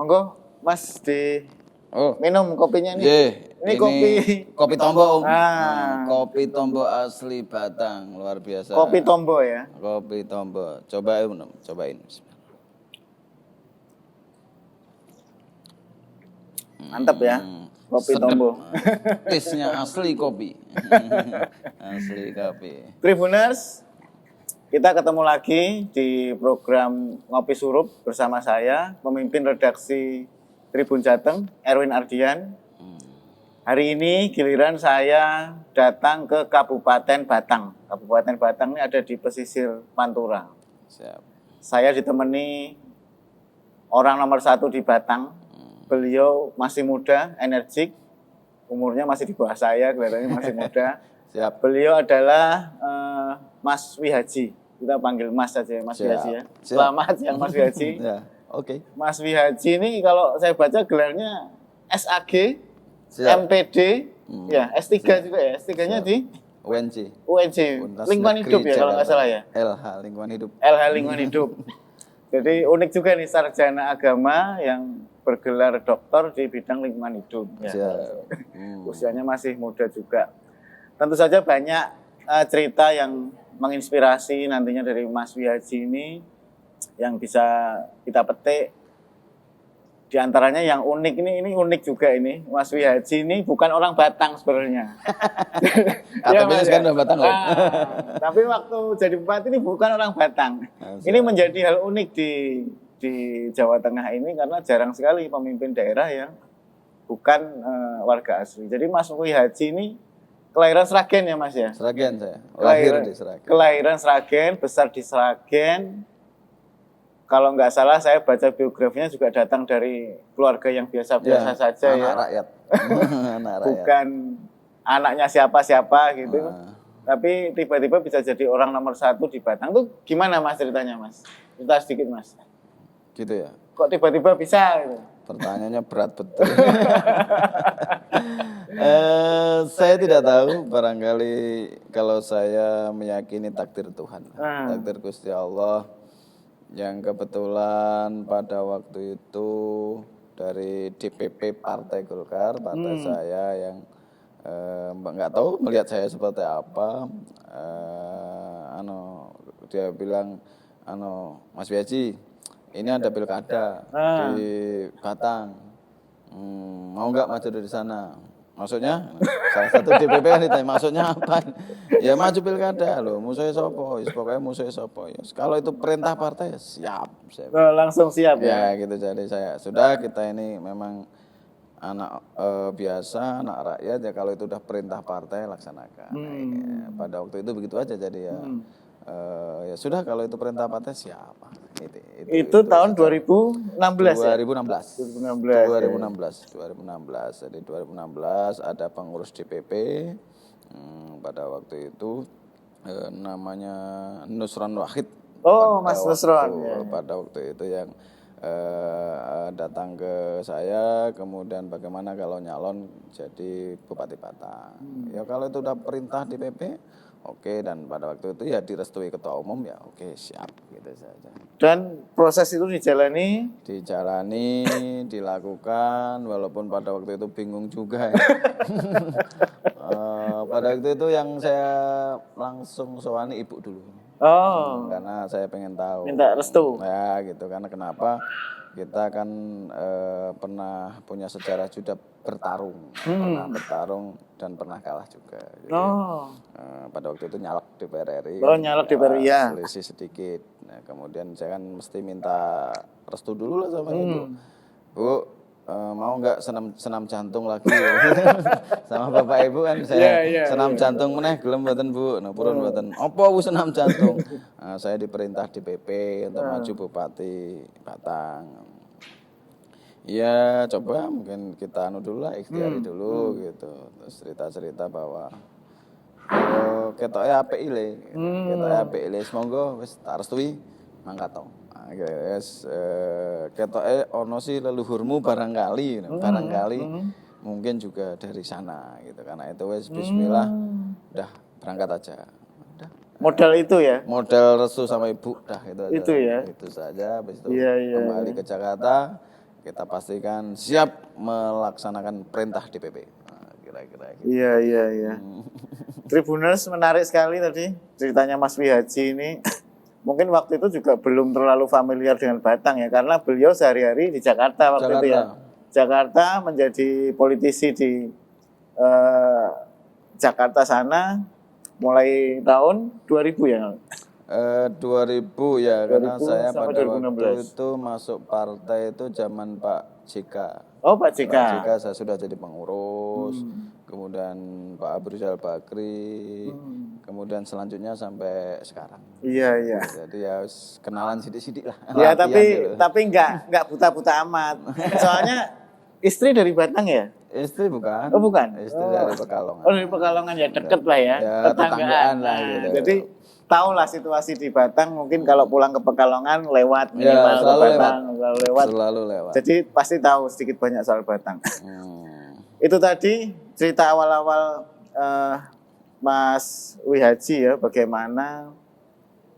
Monggo, Mas di minum kopinya nih. Ini kopi Tombo, Om. Kopi Tombo asli Batang, luar biasa. Kopi Tombo ya. Kopi Tombo. Cobain, Om. Cobain. Mantap ya. Kopi Sedep. Tombo. Taste-nya asli kopi. Asli kopi. Tribuners, kita ketemu lagi di program Ngopi Surup bersama saya, pemimpin redaksi Tribun Jateng, Erwin Ardian. Hari ini giliran saya datang ke Kabupaten Batang. Kabupaten Batang ini ada di pesisir Pantura. Siap. Saya ditemani orang nomor 1 di Batang. Beliau masih muda, energik, umurnya masih di bawah saya, kelihatannya masih muda. Siap. Beliau adalah Mas Wihaji. Kita panggil Mas saja, Mas Wihaji ya. Selamat yang Mas Wihaji. Ya, oke. Mas Wihaji ini kalau saya baca gelarnya SAG, MPD, ya S3 juga ya. S3-nya di UNJ. Lingkungan Hidup ya kalau nggak salah ya. LH Lingkungan Hidup. LH Lingkungan Hidup. Jadi unik juga nih, sarjana agama yang bergelar doktor di bidang lingkungan hidup. Ya. Usianya masih muda juga. Tentu saja banyak cerita yang menginspirasi nantinya dari Mas Wihaji ini yang bisa kita petik. Di antaranya yang unik ini unik juga ini. Mas Wihaji ini bukan orang Batang sebenarnya. KTP-nya sekarang udah Batang loh. Tapi waktu jadi bupati ini bukan orang Batang. Ini menjadi hal unik di Jawa Tengah ini karena jarang sekali pemimpin daerah yang bukan warga asli. Jadi Mas Wihaji ini kelahiran Sragen ya Mas ya? Sragen saya, lahir di Sragen. Kelahiran Sragen, besar di Sragen. Kalau nggak salah saya baca biografinya juga datang dari keluarga yang biasa-biasa saja anak ya. Rakyat. Anak rakyat. Bukan anaknya siapa-siapa gitu. Tapi tiba-tiba bisa jadi orang nomor 1 di Batang. Itu gimana Mas ceritanya Mas? Cerita sedikit Mas. Gitu ya? Kok tiba-tiba bisa gitu? Pertanyaannya berat betul. Saya tidak tahu, barangkali kalau saya meyakini takdir Tuhan, takdir Gusti Allah, yang kebetulan pada waktu itu dari DPP Partai Golkar, partai saya yang nggak tahu melihat saya seperti apa, dia bilang, Mas Wihaji, ini ada pilkada di Batang, mau nggak maju dari sana? Maksudnya salah satu DPP kan ditanya, maksudnya apa? Ya maju pilkada loh, musuhnya sopo, pokoknya musuhnya sopo. Kalau itu perintah partai ya siap. Langsung siap ya? Ya gitu, jadi saya sudah, kita ini memang anak biasa, anak rakyat ya, kalau itu udah perintah partai laksanakan. Pada waktu itu begitu aja, jadi ya ya sudah, kalau itu perintah partai siapa? Itu tahun 2016 ya? 2016. Jadi 2016 ada pengurus DPP pada waktu itu namanya Nusron Wahid. Oh, Mas Nusron. Pada waktu itu yang datang ke saya, kemudian bagaimana kalau nyalon jadi Bupati Batang. Ya kalau itu udah perintah DPP, oke, dan pada waktu itu ya direstui ketua umum, ya oke, siap gitu saja. Dan proses itu dijalani, dilakukan, walaupun pada waktu itu bingung juga ya. Pada waktu itu yang saya langsung soani ibu dulu. Karena saya pengen tahu. Minta restu. Ya gitu, karena kenapa? Kita kan pernah punya sejarah juga bertarung, dan pernah kalah juga. Jadi, pada waktu itu nyalek DPR RI. Nyalek DPR RI ya. Selisih sedikit. Nah, kemudian saya kan mesti minta restu dulu lah sama ibu. Bu, mau nggak senam jantung lagi? Sama bapak ibu kan saya senam jantung meneh gelem mboten Bu. Nah, purun mboten. Apa Bu senam jantung? Nah, saya diperintah DPP untuk maju Bupati Batang. Ya coba mungkin kita dulu lah, ikhtiari dulu gitu. Terus cerita-cerita bahwa ketoknya apik ile. Ketoknya apik ile, semoga wis tak restui. mangkat to. Guys, ketoke ono sih leluhurmu barangkali mungkin juga dari sana gitu. Karena itu wes bismillah udah berangkat aja. Udah. Modal itu ya. Modal restu sama ibu dah itu aja. Itu ya. Itu saja habis itu Iya. kembali ke Jakarta kita pastikan siap melaksanakan perintah DPP. Nah, kira-kira gitu. Iya. Tribuners, menarik sekali tadi ceritanya Mas Wihaji ini. Mungkin waktu itu juga belum terlalu familiar dengan Batang ya, karena beliau sehari-hari di Jakarta waktu itu ya. Jakarta menjadi politisi di Jakarta sana mulai tahun 2000 ya. 2000 ya, karena 2000 saya sampai pada 2016. waktu itu masuk partai itu zaman Pak JK. Oh, Pak JK. Pak JK saya sudah jadi pengurus, kemudian Pak Abu Rizal Bakri, kemudian selanjutnya sampai sekarang. Iya. Jadi ya kenalan sidik-sidik lah. Ya, tapi nggak buta-buta amat. Soalnya istri dari Batang ya? Istri bukan. Oh, bukan. Istri dari Pekalongan. Oh, dari Pekalongan ya, deket lah ya. Tetanggaan lah gitu. Jadi tahulah situasi di Batang, mungkin kalau pulang ke Pekalongan lewat Ya, minimal ke selalu Batang, Selalu lewat. Jadi pasti tahu sedikit banyak soal Batang. Itu tadi cerita awal-awal Mas Wihaji ya, bagaimana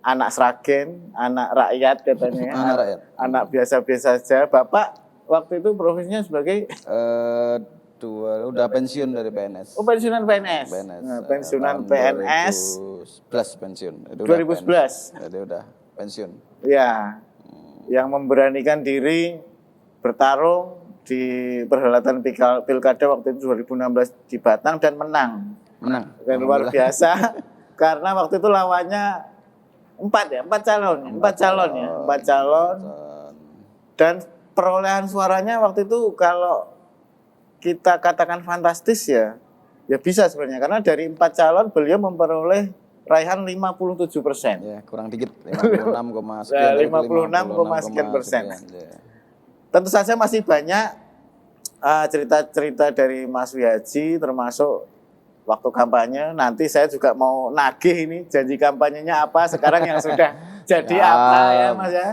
anak Sragen, anak rakyat katanya ya. Anak rakyat. Anak biasa-biasa saja. Bapak waktu itu profesinya sebagai udah pensiun dari PNS. Oh, pensiunan PNS. Nah, pensiunan PNS 2011 pensiun. Itu 2011. Jadi udah pensiun. Ya. Yang memberanikan diri bertarung di perhelatan Pilkada waktu itu 2016 di Batang dan menang. Dan luar biasa karena waktu itu lawannya 4 calon. Dan perolehan suaranya waktu itu kalau kita katakan fantastis ya bisa sebenarnya, karena dari 4 calon beliau memperoleh raihan 57%. Ya, kurang dikit 56, sekian. 56,sekian%. Ya. Tentu saja masih banyak cerita-cerita dari Mas Wihaji, termasuk waktu kampanye. Nanti saya juga mau nagih ini janji kampanyenya apa sekarang yang sudah jadi apa ya Mas ya.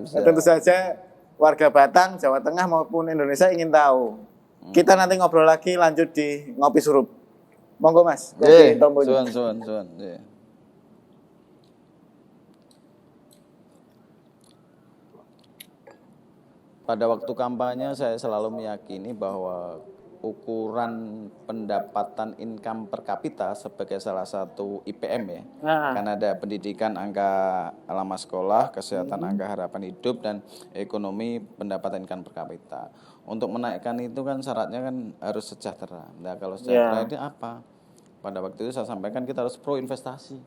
Siap. Tentu saja warga Batang, Jawa Tengah maupun Indonesia ingin tahu. Kita nanti ngobrol lagi lanjut di Ngopi Surup. Monggo Mas. Suan. Pada waktu kampanye saya selalu meyakini bahwa ukuran pendapatan income per kapita sebagai salah satu IPM ya. Karena ada pendidikan angka lama sekolah, kesehatan angka harapan hidup, dan ekonomi pendapatan income per kapita. Untuk menaikkan itu kan syaratnya kan harus sejahtera. Nah kalau sejahtera itu apa? Pada waktu itu saya sampaikan kita harus pro investasi.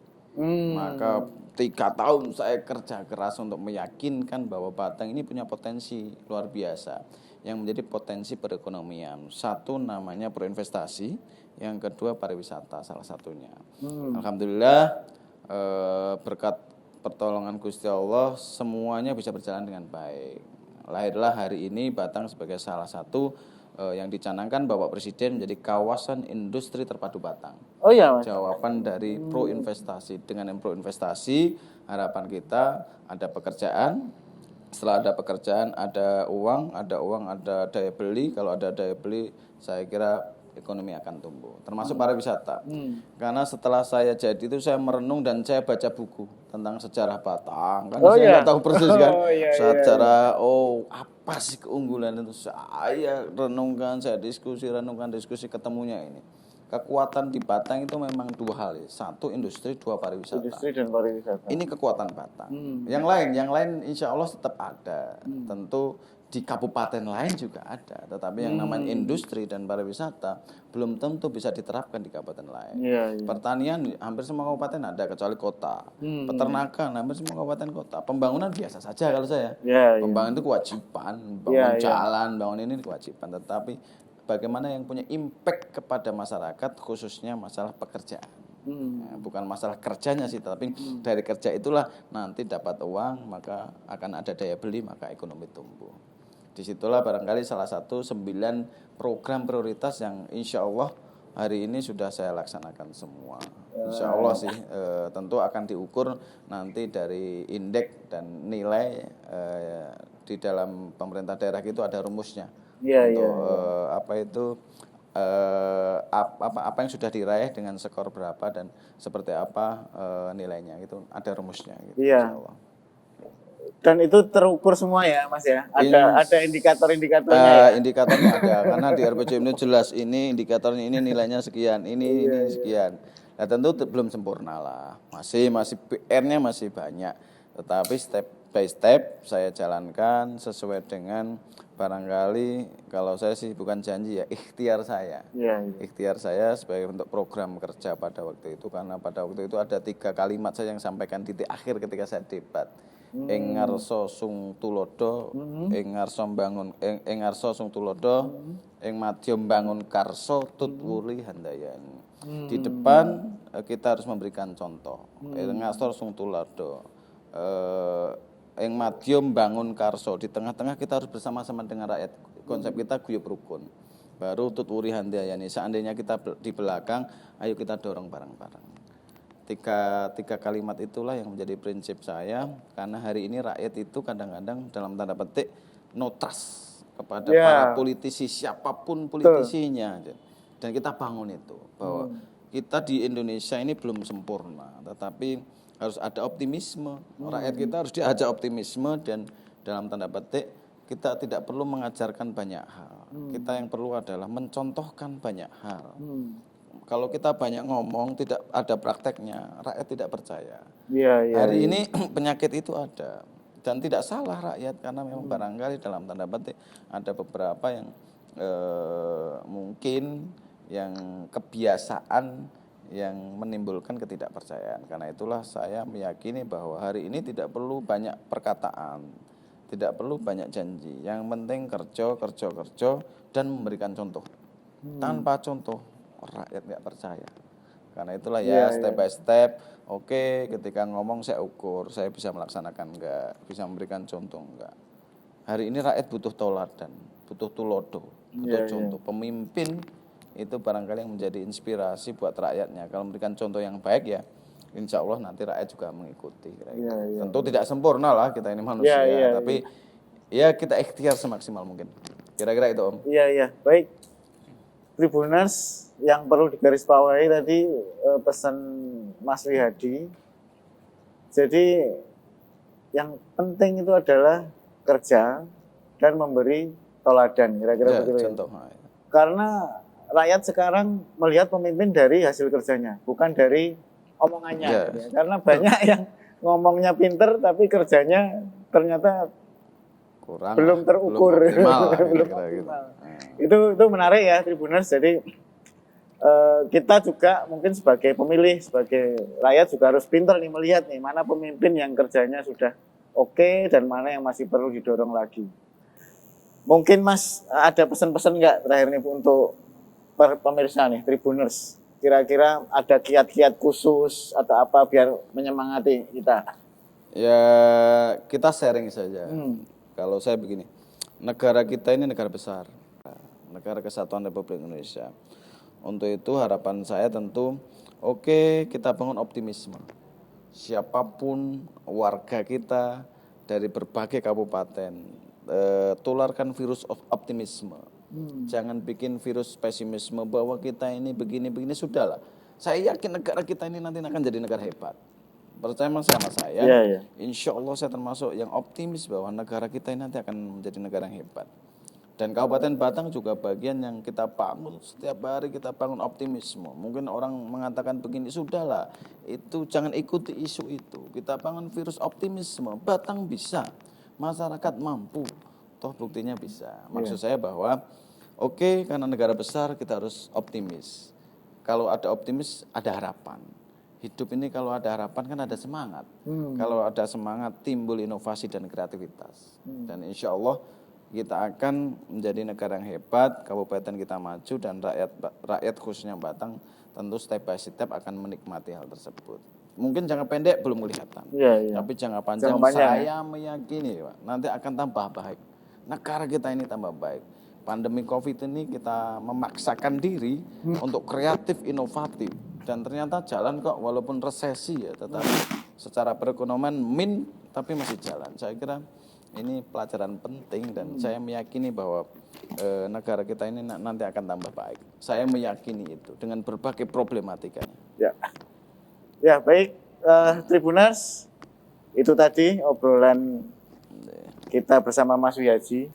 Maka 3 tahun saya kerja keras untuk meyakinkan bahwa Batang ini punya potensi luar biasa yang menjadi potensi perekonomian. Satu namanya pro investasi, yang kedua pariwisata salah satunya. Alhamdulillah berkat pertolongan Gusti Allah semuanya bisa berjalan dengan baik. Lahirlah hari ini Batang sebagai salah satu yang dicanangkan Bapak Presiden menjadi kawasan industri terpadu Batang. Oh iya Mas. Jawaban dari pro investasi. Dengan pro investasi harapan kita ada pekerjaan. Setelah ada pekerjaan ada uang ada daya beli. Kalau ada daya beli saya kira ekonomi akan tumbuh, termasuk pariwisata. Karena setelah saya jadi itu saya merenung dan saya baca buku tentang sejarah Batang. Kan saya nggak tahu persis kan sejarah apa sih keunggulan itu. Saya renungkan, saya diskusi ketemunya ini. Kekuatan di Batang itu memang 2 hal ya. 1 industri, 2 pariwisata. Industri dan pariwisata. Ini kekuatan Batang. Yang lain insya Allah tetap ada. Tentu di kabupaten lain juga ada, tetapi yang namanya industri dan pariwisata belum tentu bisa diterapkan di kabupaten lain. Pertanian hampir semua kabupaten ada kecuali kota. Peternakan hampir semua kabupaten kota. Pembangunan biasa saja kalau saya. Pembangunan itu kewajiban, bangun jalan, bangun ini kewajiban, tetapi bagaimana yang punya impact kepada masyarakat khususnya masalah pekerjaan. Bukan masalah kerjanya sih, tapi dari kerja itulah nanti dapat uang, maka akan ada daya beli, maka ekonomi tumbuh. Disitulah barangkali salah satu 9 program prioritas yang insya Allah hari ini sudah saya laksanakan semua. Insya Allah sih tentu akan diukur nanti dari indeks dan nilai di dalam pemerintah daerah itu ada rumusnya untuk apa itu apa yang sudah diraih dengan skor berapa dan seperti apa nilainya itu ada rumusnya gitu, insya Allah. Dan itu terukur semua ya Mas ya? Ada indikator-indikatornya ya? Indikatornya ada, karena di RPJM ini jelas ini indikatornya ini nilainya sekian, ini sekian. Nah tentu belum sempurna lah, masih PR-nya masih banyak. Tetapi step by step saya jalankan sesuai dengan barangkali kalau saya sih bukan janji ya, ikhtiar saya. Ikhtiar saya sebagai untuk program kerja pada waktu itu, karena pada waktu itu ada 3 kalimat saya yang sampaikan di akhir ketika saya debat. Ing ngarsa sung tulodo, ing ngarsa bangun ing ngarsa sung tulodo, ing madya bangun karso tutwuli handayani. Di depan kita harus memberikan contoh. Ing ngarsa sung tulodo, ing madya bangun karso. Di tengah-tengah kita harus bersama-sama dengan rakyat. Konsep kita guyub rukun. Baru tutwuli handayani. Seandainya kita di belakang, ayo kita dorong bareng-bareng. Tiga kalimat itulah yang menjadi prinsip saya, karena hari ini rakyat itu kadang-kadang dalam tanda petik no trust kepada para politisi, siapapun politisinya. Dan kita bangun itu bahwa kita di Indonesia ini belum sempurna, tetapi harus ada optimisme. Rakyat kita harus diajak optimisme, dan dalam tanda petik kita tidak perlu mengajarkan banyak hal. Kita yang perlu adalah mencontohkan banyak hal. Kalau kita banyak ngomong, tidak ada prakteknya, rakyat tidak percaya. Hari ini penyakit itu ada, dan tidak salah rakyat, karena memang barangkali dalam tanda petik ada beberapa yang mungkin yang kebiasaan yang menimbulkan ketidakpercayaan. Karena itulah saya meyakini bahwa hari ini tidak perlu banyak perkataan, tidak perlu banyak janji. Yang penting kerja dan memberikan contoh. Tanpa contoh rakyat nggak percaya. Karena itulah step by step. Oke, ketika ngomong saya ukur, saya bisa melaksanakan enggak, bisa memberikan contoh enggak. Hari ini rakyat butuh toladan, butuh tulodo, butuh contoh. Pemimpin itu barangkali yang menjadi inspirasi buat rakyatnya. Kalau memberikan contoh yang baik ya, insya Allah nanti rakyat juga mengikuti. Tentu tidak sempurna lah, kita ini manusia, tapi ya kita ikhtiar semaksimal mungkin. Kira-kira itu Om. Iya, baik. Tribuners, yang perlu digarisbawahi tadi pesan Mas Wihadi. Jadi yang penting itu adalah kerja dan memberi toladan, kira-kira begitu. Contoh. Karena rakyat sekarang melihat pemimpin dari hasil kerjanya, bukan dari omongannya. Ya. Karena banyak yang ngomongnya pinter tapi kerjanya ternyata kurang, belum terukur, belum optimal. Itu menarik ya Tribuners. Jadi kita juga mungkin sebagai pemilih, sebagai rakyat juga harus pintar nih melihat nih mana pemimpin yang kerjanya sudah oke dan mana yang masih perlu didorong lagi. Mungkin Mas ada pesan-pesan nggak terakhir nih untuk pemirsa nih Tribuners? Kira-kira ada kiat-kiat khusus atau apa biar menyemangati kita? Ya kita sharing saja. Kalau saya begini, negara kita ini negara besar, negara kesatuan Republik Indonesia. Untuk itu harapan saya tentu, oke, kita bangun optimisme. Siapapun warga kita dari berbagai kabupaten, tularkan virus optimisme. Jangan bikin virus pesimisme bahwa kita ini begini-begini, sudahlah. Saya yakin negara kita ini nanti akan jadi negara hebat. Percaya sama saya, insya Allah saya termasuk yang optimis bahwa negara kita ini nanti akan menjadi negara yang hebat. Dan Kabupaten Batang juga bagian yang kita bangun, setiap hari kita bangun optimisme. Mungkin orang mengatakan begini, sudahlah, itu jangan ikuti isu itu. Kita bangun virus optimisme, Batang bisa, masyarakat mampu, toh buktinya bisa. Maksud saya bahwa, oke, karena negara besar kita harus optimis. Kalau ada optimis, ada harapan. Hidup ini kalau ada harapan kan ada semangat. Kalau ada semangat timbul inovasi dan kreativitas. Dan insya Allah kita akan menjadi negara yang hebat, kabupaten kita maju, dan rakyat khususnya Batang tentu step by step akan menikmati hal tersebut. Mungkin jangka pendek belum kelihatan, tapi jangka panjang saya meyakini Pak, nanti akan tambah baik. Negara kita ini tambah baik. pandemi COVID ini kita memaksakan diri untuk kreatif, inovatif. Dan ternyata jalan kok, walaupun resesi ya, tetapi secara perekonomian tapi masih jalan. Saya kira ini pelajaran penting dan saya meyakini bahwa negara kita ini nanti akan tambah baik. Saya meyakini itu dengan berbagai problematikanya. Ya baik, Tribuners, itu tadi obrolan kita bersama Mas Wihaji.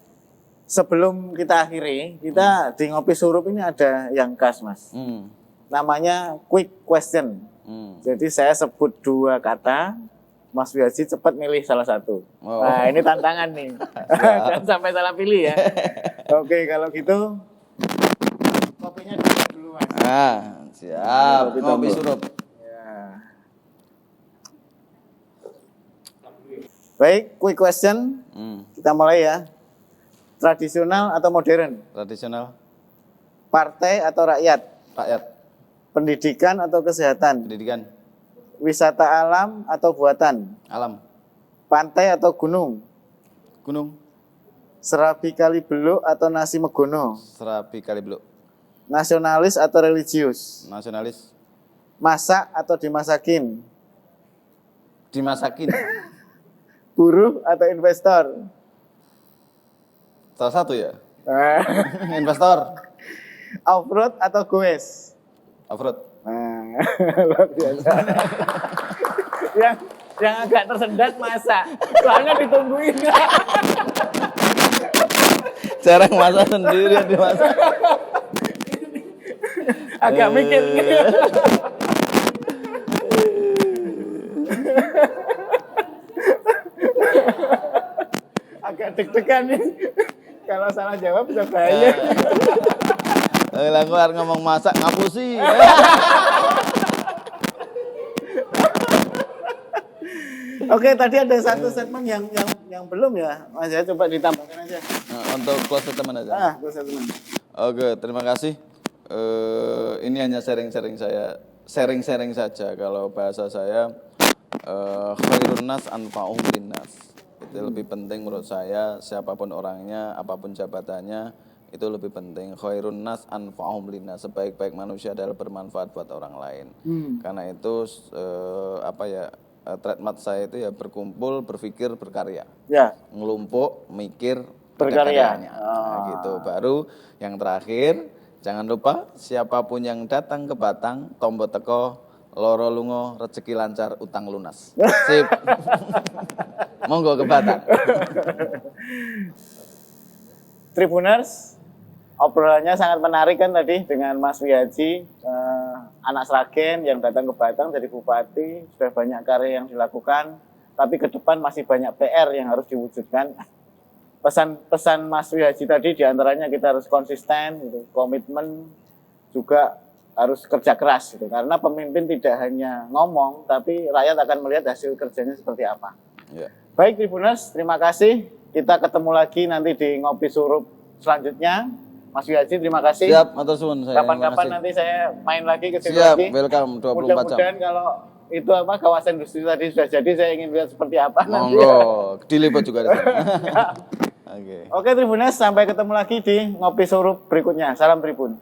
Sebelum kita akhiri, kita di Ngopi Surup ini ada yang khas, Mas. Namanya quick question. Jadi saya sebut 2 kata, Mas Wihaji cepat milih salah satu. Nah, ini tantangan nih. Jangan sampai salah pilih ya. Oke, kalau gitu kopinya dulu, Mas. Siap. Ngopi Surup. Ya. Baik, quick question. Kita mulai ya. Tradisional atau modern? Tradisional. Partai atau rakyat? Rakyat. Pendidikan atau kesehatan? Pendidikan. Wisata alam atau buatan? Alam. Pantai atau gunung? Gunung. Serabi Kali Beluk atau nasi Megono? Serabi Kali Beluk. Nasionalis atau religius? Nasionalis. Masak atau dimasakin? Dimasakin. Buruh atau investor? Salah satu ya. Investor. Off-road atau goes? Off-road. Nah, luar biasa. yang agak tersendat masak. Soalnya ditungguin. Jarang masak sendiri dimasak. Agak mikir. Agak deg-degan nih. Kalau salah jawab bisa bahaya. Aku harus ngomong masak ngapusi. Oke, tadi ada satu statement yang belum ya, Mas ya, coba ditambahkan aja. Untuk close statement aja. Close statement. Oke, terima kasih. Ini hanya sharing saja. Kalau bahasa saya, khairun nas anfa'uhum linnas. Itu lebih penting menurut saya, siapapun orangnya, apapun jabatannya, itu lebih penting. Khairun nas anfa'uhum linnas, sebaik-baik manusia adalah bermanfaat buat orang lain. Karena itu trademark saya itu ya berkumpul, berpikir, berkarya. Ya. Ngelumpuk, mikir, berkarya. Nah, gitu. Baru yang terakhir, jangan lupa siapapun yang datang ke Batang, tombo teko, loro lungo, rezeki lancar, utang lunas. Sip. Monggo ke Batang. Tribuners, obrolannya sangat menarik kan tadi dengan Mas Wihaji, anak Sragen yang datang ke Batang jadi bupati, sudah banyak karya yang dilakukan, tapi ke depan masih banyak PR yang harus diwujudkan. Pesan Mas Wihaji tadi diantaranya kita harus konsisten, gitu, komitmen, juga harus kerja keras, gitu. Karena pemimpin tidak hanya ngomong, tapi rakyat akan melihat hasil kerjanya seperti apa. Ya. Baik Tribuners, terima kasih. Kita ketemu lagi nanti di Ngopi Surup selanjutnya. Mas Wihaji, terima kasih. Siap, matur suwun saya. Kapan-kapan nanti saya main lagi ke sini Siap, lagi. welcome 24 jam. Mudah-mudahan kalau itu kawasan industri tadi sudah jadi, saya ingin lihat seperti apa nanti. Monggo, diliput juga di sana. Oke Tribuners, sampai ketemu lagi di Ngopi Surup berikutnya. Salam Tribun.